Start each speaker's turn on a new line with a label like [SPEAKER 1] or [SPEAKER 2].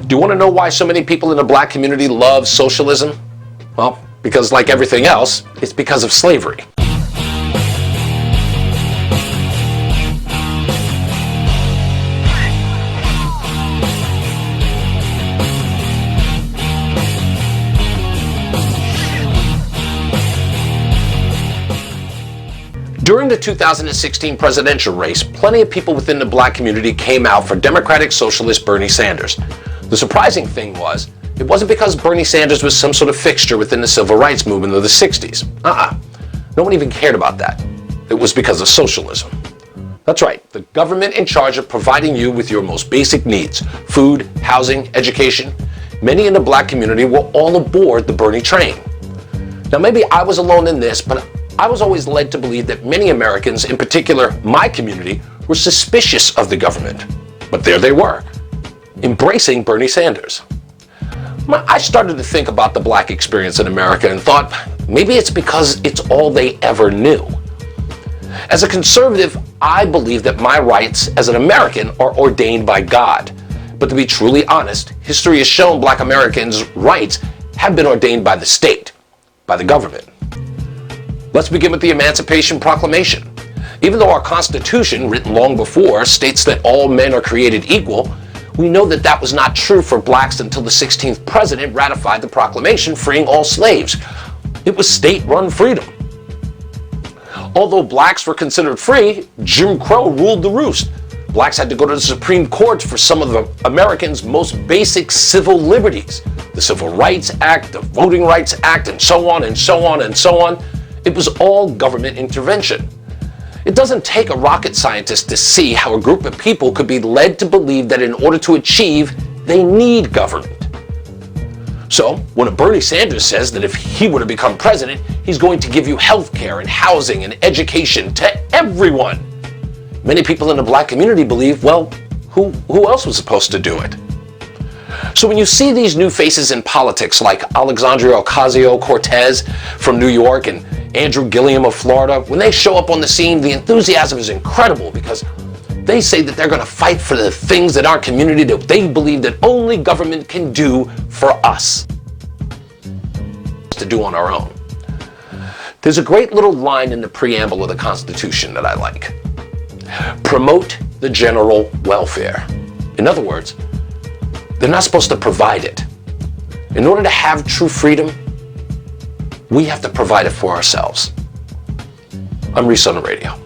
[SPEAKER 1] Do you want to know why so many people in the black community love socialism? Well, because like everything else, it's because of slavery. During the 2016 presidential race, plenty of people within the black community came out for Democratic Socialist Bernie Sanders. The surprising thing was, it wasn't because Bernie Sanders was some sort of fixture within the civil rights movement of the 60s. No one even cared about that. It was because of socialism. That's right, the government in charge of providing you with your most basic needs, food, housing, education. Many in the black community were all aboard the Bernie train. Now maybe I was alone in this, but I was always led to believe that many Americans, in particular my community, were suspicious of the government. But there they were, embracing Bernie Sanders. I started to think about the black experience in America and thought, maybe it's because it's all they ever knew. As a conservative, I believe that my rights as an American are ordained by God. But to be truly honest, history has shown black Americans' rights have been ordained by the state, by the government. Let's begin with the Emancipation Proclamation. Even though our Constitution, written long before, states that all men are created equal, we know that that was not true for blacks until the 16th president ratified the proclamation freeing all slaves. It was state-run freedom. Although blacks were considered free, Jim Crow ruled the roost. Blacks had to go to the Supreme Court for some of the Americans' most basic civil liberties. The Civil Rights Act, the Voting Rights Act, and so on and so on and so on. It was all government intervention. It doesn't take a rocket scientist to see how a group of people could be led to believe that in order to achieve, they need government. So, when a Bernie Sanders says that if he were to become president, he's going to give you health care and housing and education to everyone, many people in the black community believe, well, who else was supposed to do it? So when you see these new faces in politics like Alexandria Ocasio-Cortez from New York and Andrew Gillum of Florida, when they show up on the scene, the enthusiasm is incredible because they say that they're going to fight for the things in our community that they believe that only government can do for us to do on our own. There's a great little line in the preamble of the Constitution that I like. Promote the general welfare. In other words, they're not supposed to provide it. In order to have true freedom, we have to provide it for ourselves. I'm Reese On The Radio.